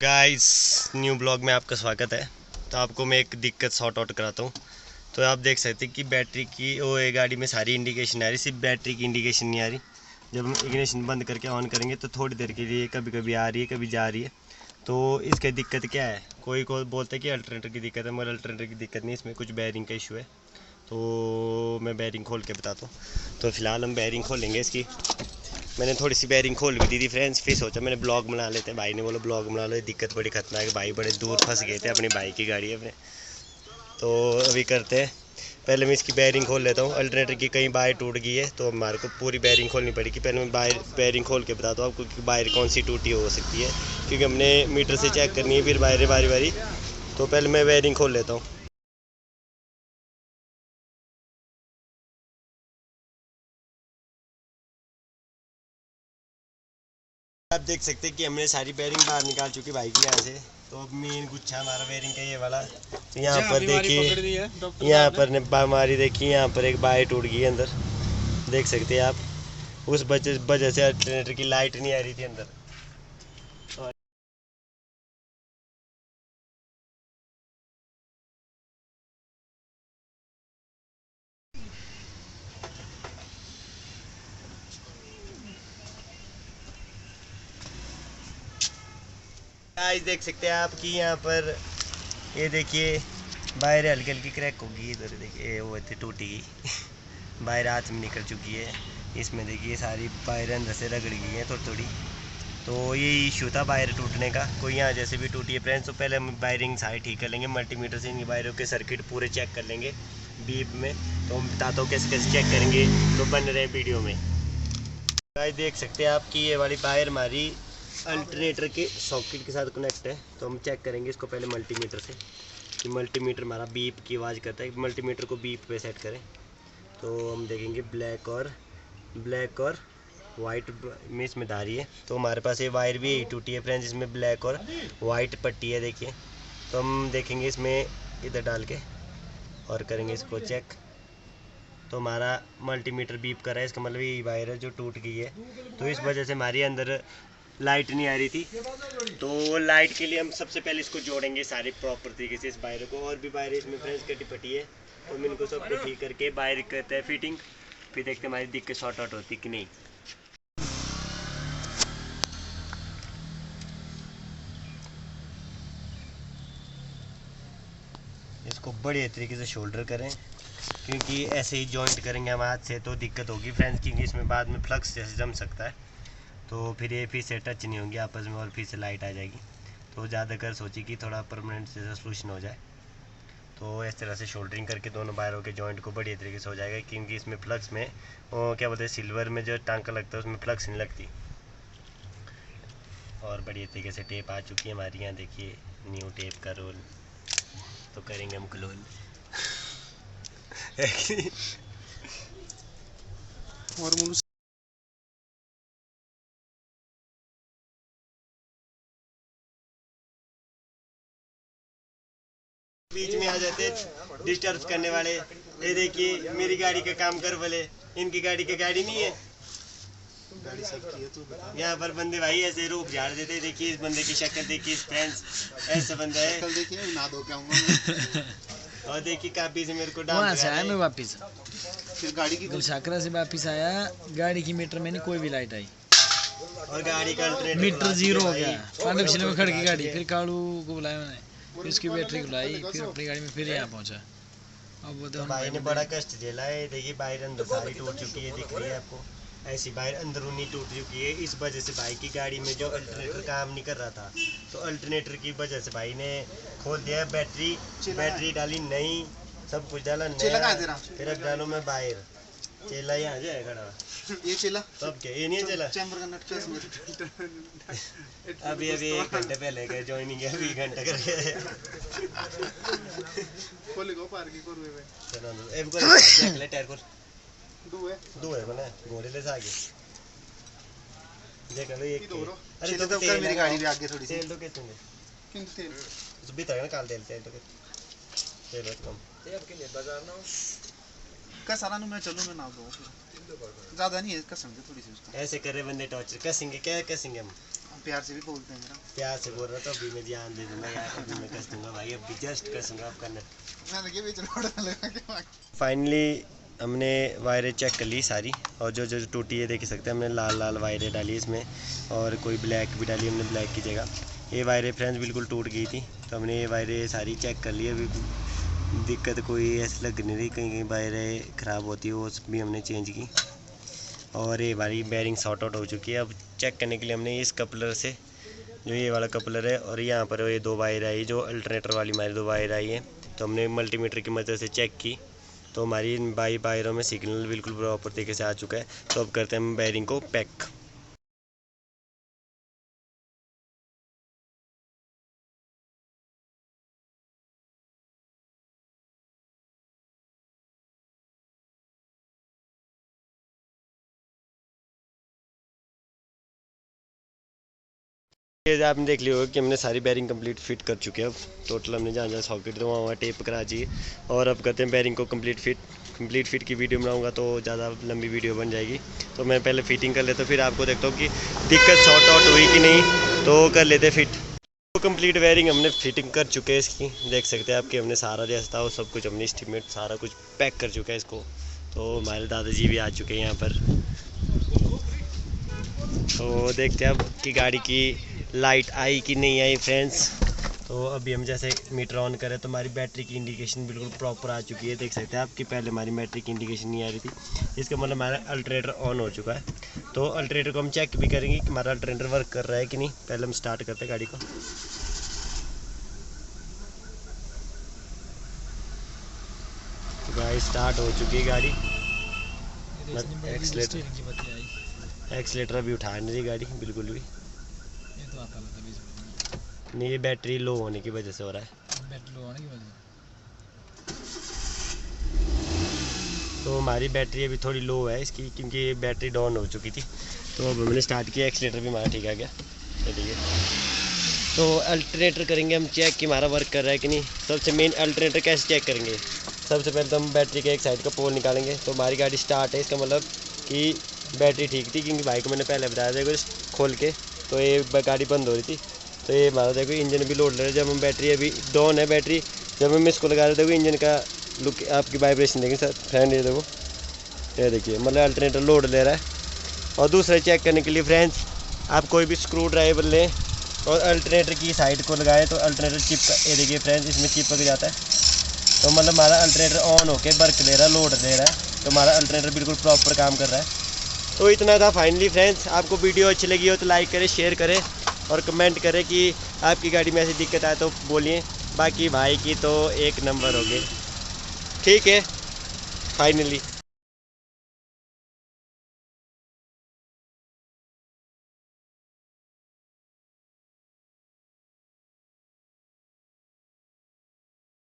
Guys, new blog में आपका स्वागत है। तो आपको मैं एक दिक्कत सॉर्ट आउट कराता हूँ। तो आप देख सकते हैं कि बैटरी की ये गाड़ी में सारी इंडिकेशन आ रही, सिर्फ बैटरी की इंडिकेशन नहीं आ रही। जब हम इग्निशन बंद करके ऑन करेंगे तो थोड़ी देर के लिए कभी कभी आ रही है, कभी जा रही है। तो इसकी दिक्कत क्या है? कोई बोलता है कि अल्टरनेटर की दिक्कत है, मगर अल्टरनेटर की दिक्कत नहीं, इसमें कुछ बैरिंग का इशू है। तो मैं बैरिंग खोल के बताता हूँ। तो फिलहाल हम बैरिंग खोलेंगे इसकी। मैंने थोड़ी सी बैरिंग खोल भी दी थी फ्रेंड्स, फिर सोचा मैंने ब्लॉग बना लेते हैं। भाई ने बोला ब्लॉग बना लो, दिक्कत बड़ी खतरनाक है। भाई बड़े दूर फंस गए थे अपनी बाइक की गाड़ी अपने। तो अभी करते हैं, पहले मैं इसकी बैरिंग खोल लेता हूँ। अल्टरनेटर की कहीं बायर टूट गई है तो हमारे को पूरी बैरिंग खोलनी पड़ेगी। पहले मैं बैरिंग खोल के बताता हूँ आपको कि बायर कौन सी टूटी हो सकती है, क्योंकि हमने मीटर से चेक करनी है फिर बायर बारी बारी। तो पहले मैं बैरिंग खोल लेता हूँ। आप देख सकते हैं कि हमने सारी बैरिंग बाहर निकाल चुकी बाइक की यहाँ से। तो अब मेन गुच्छा हमारा बैरिंग का ये वाला। तो यहाँ पर देखिए, यहाँ पर ने हमारी देखिए, यहाँ पर एक बायर टूट गई है अंदर, देख सकते हैं आप। उस वजह से अल्टरनेटर की लाइट नहीं आ रही थी अंदर। गाइस देख सकते हैं आप कि यहाँ पर ये देखिए बाहर हल्की हल्की क्रैक होगी। इधर देखिए वो इतनी टूटी गई बाहर हाथ में निकल चुकी है। इसमें देखिए सारी बाहर अंदर से रगड़ गई है थोड़ी थोड़ी। तो ये इशू था बायर टूटने का। कोई यहाँ जैसे भी टूटी है फ्रेंड्स, तो पहले हम वायरिंग सारी ठीक कर लेंगे। मल्टीमीटर से इन वायरों के सर्किट पूरे चेक कर लेंगे बीप में। तो हम बताता हूँ कैसे कैसे चेक करेंगे, तो बन रहे वीडियो में। गाइस देख सकते हैं आप कि ये वाली वायर हमारी अल्टरनेटर के सॉकेट के साथ कनेक्ट है। तो हम चेक करेंगे इसको पहले मल्टीमीटर से, कि मल्टीमीटर हमारा बीप की आवाज़ करता है। मल्टीमीटर को बीप पे सेट करें तो हम देखेंगे ब्लैक और वाइट में इसमें धारी है। तो हमारे पास ये वायर भी यही टूटी है फ्रेंड्स, इसमें ब्लैक और वाइट पट्टी है देखिए। तो हम देखेंगे इसमें इधर डाल के और करेंगे इसको चेक। तो हमारा मल्टीमीटर बीप कर रहा है, इसका मतलब ये वायर है जो टूट गई है। तो इस वजह से हमारी अंदर लाइट नहीं आ रही थी। तो लाइट के लिए हम सबसे पहले इसको जोड़ेंगे सारी प्रॉपर तरीके से इस वायर को। और भी वायर इसमें फ्रेंड्स कटी पटी है, तो हम इनको सबको ठीक करके वायर करते हैं फिटिंग। फिर देखते हैं हमारी दिक्कत शॉर्ट आउट होती कि नहीं। इसको बढ़िया तरीके से शोल्डर करें, क्योंकि ऐसे ही जॉइंट करेंगे हम हाथ से तो दिक्कत होगी फ्रेंड्स, क्योंकि इसमें बाद में फ्लक्स जैसे जम सकता है। तो फिर ये फिर से टच नहीं होंगी आपस में और फिर से लाइट आ जाएगी। तो ज़्यादातर सोचिए कि थोड़ा परमानेंट से सोल्यूशन हो जाए। तो इस तरह से शोल्डरिंग करके दोनों वायरों के जॉइंट को बढ़िया तरीके से हो जाएगा, क्योंकि इसमें फ्लक्स में क्या बोलते हैं, सिल्वर में जो टांका लगता है उसमें फ्लक्स नहीं लगती। और बढ़िया तरीके से टेप आ चुकी है हमारी यहाँ देखिए, न्यू टेप का रोल। तो करेंगे हम क्लोज और बीच में आ जाते डिस्टर्ब करने वाले। ये देखिए मेरी गाड़ी का काम कर बोले, इनकी गाड़ी की गाड़ी नहीं है। गाड़ी सबकी है, तू बता। यहाँ पर बंदे भाई ऐसे रूप झाड़ देते। देखिए इस बंदे की शक्ल देखिए फ्रेंड्स, ऐसा बंदा है। शक्ल देखिए ना दो क्या हूँ। और देखिए काफी से मेरे को डांट वहाँ से आया मैं वापस, फिर गाड़ी की गुलशाकरा से वापस आया। गाड़ी की मीटर में नहीं कोई भी लाइट आई और गाड़ी का मीटर जीरो हो गया। पांडव पिछले में खड़ की गाड़ी, फिर कालू को बुलाया मैंने, फिर उसकी बैटरी बुलाई, फिर अपनी गाड़ी में फिर यहाँ पहुँचा। अब तो भाई ने बड़ा कष्ट झेला है। देखिए बाहर अंदर सारी टूट चुकी है, दिख रही है आपको। ऐसी बाहर अंदरूनी टूट चुकी है। इस वजह से भाई की गाड़ी में जो अल्टरनेटर काम नहीं कर रहा था, तो अल्टरनेटर की वजह से भाई ने खोल दिया बैटरी डाली नई, सब कुछ डाला नया। फिर अब डालो मैं बाहर चेला यहाँ जाए खड़ा। ये चेला तब क्या ये नहीं चला चैम्बर का नट अभी 1 घंटे पहले गए ज्वाइनिंग है, 2 घंटे करके खोले को पार की करवे में चलो ए को चेक ले टायर को दो है बना घोड़े ले आगे देख लो एक। अरे तो कर मेरी गाड़ी भी आगे थोड़ी सी तेल तो कितने किंतु तेल तो भी तक निकाल तेल तेल तो तेल कम ते अब के लिए बाजार ना का सारा नु मैं चलूं मैं ना दो ज्यादा नहीं है कसम से थोड़ी सी उसका। ऐसे करे बंदे टॉर्चर कसेंगे क्या कसेंगे हम प्यार से भी बोलते हैं मेरा। प्यार से बोल रहा था, अभी मैं ध्यान दे दूंगा यार, अभी मैं कस दूंगा भाई, अभी जस्ट कसूंगा आपका नट। मैं लगे बीच रोड में लगा के फाइनली हमने वायरें चेक कर ली सारी, और जो जो टूटी है देख सकते हैं, हमने लाल लाल वायरें डाली इसमें, और कोई ब्लैक भी डाली हमने ब्लैक की जगह। ये वायरें फ्रेंड्स बिल्कुल टूट गई थी, तो हमने ये वायरें सारी चेक कर ली। अभी दिक्कत कोई ऐसी लग नहीं रही, कहीं कहीं वायरें ख़राब होती है, वो भी हमने चेंज की। और ये वाली बेयरिंग शॉर्ट आउट हो चुकी है। अब चेक करने के लिए हमने इस कपलर से, जो ये वाला कपलर है, और यहाँ पर ये 2 वायर आई, जो अल्टरनेटर वाली हमारी 2 वायर आई है, तो हमने मल्टीमीटर की मदद से चेक की, तो हमारी इन वायरों में सिग्नल बिल्कुल प्रॉपर तरीके से आ चुका है। तो अब करते हैं हम बेयरिंग को पैक। ये आपने देख लिया होगा कि हमने सारी बेयरिंग कंप्लीट फिट कर चुके हैं। अब टोटल हमने जहाँ जहाँ सॉकेट तो वहाँ टेप करा चाहिए, और अब करते हैं बेयरिंग को कंप्लीट फिट की वीडियो बनाऊंगा तो ज़्यादा लंबी वीडियो बन जाएगी। तो मैं पहले फिटिंग कर लेता हूँ, फिर आपको देखता हूँ कि दिक्कत सॉर्ट आउट हुई कि नहीं, तो कर लेते फिट। तो कंप्लीट बेयरिंग हमने फिटिंग कर चुके हैं इसकी, देख सकते हैं आपके, हमने सारा जैसा था वो सब कुछ हमने एस्टीमेट सारा कुछ पैक कर चुका है इसको। तो हमारे दादाजी भी आ चुके हैं यहाँ पर, तो देखते हैं अब कि गाड़ी की लाइट आई कि नहीं आई फ्रेंड्स। तो अभी हम जैसे मीटर ऑन करें तो हमारी बैटरी की इंडिकेशन बिल्कुल प्रॉपर आ चुकी है, देख सकते हैं आपकी, पहले हमारी बैटरी की इंडिकेशन नहीं आ रही थी, इसका मतलब हमारा अल्टरनेटर ऑन हो चुका है। तो अल्टरनेटर को हम चेक भी करेंगे कि हमारा अल्टरनेटर वर्क कर रहा है कि नहीं। पहले हम स्टार्ट करते हैं गाड़ी को। तो गाड़ी स्टार्ट हो चुकी है गाड़ी, एक्सलेटर अभी उठा नहीं रही गाड़ी बिल्कुल भी नहीं, ये बैटरी लो होने की वजह से हो रहा है। बैटरी लो होने की वजह तो हमारी बैटरी अभी थोड़ी लो है इसकी, क्योंकि ये बैटरी डाउन हो चुकी थी। तो अब हमने स्टार्ट किया, एक्सलेटर भी हमारा ठीक आ गया। चलिए तो अल्टरनेटर करेंगे हम चेक कि हमारा वर्क कर रहा है कि नहीं। सबसे मेन अल्टरनेटर कैसे चेक करेंगे, सबसे पहले तो हम बैटरी के एक साइड का पोल निकालेंगे। तो हमारी गाड़ी स्टार्ट है, इसका मतलब कि बैटरी ठीक थी, क्योंकि भाई को मैंने पहले बताया था देखो खोल के, तो ये गाड़ी बंद हो रही थी। तो ये हमारा देखो इंजन भी लोड ले रहा है। जब हम बैटरी अभी डाउन है बैटरी, जब हम इसको लगा रहे थे, देखो इंजन का लुक आपकी वाइब्रेशन देखें सर फ्रेंड, ये देखो, ये देखिए, मतलब अल्टरनेटर लोड ले रहा है। और दूसरा चेक करने के लिए फ्रेंड्स, आप कोई भी स्क्रू ड्राइवर लें और अल्टरनेटर की साइड को लगाएं, तो अल्टरनेटर चिपक, ये देखिए फ्रेंड्स, इसमें चिपक जाता है। तो मतलब हमारा अल्टरनेटर ऑन होके वर्क ले रहा है, लोड ले रहा है, तो हमारा अल्टरनेटर बिल्कुल प्रॉपर काम कर रहा है। तो इतना था फाइनली फ्रेंड्स। आपको वीडियो अच्छी लगी हो तो लाइक करें, शेयर करें और कमेंट करें कि आपकी गाड़ी में ऐसी दिक्कत आए तो बोलिए। बाकी भाई की तो एक नंबर हो गए, ठीक है फाइनली।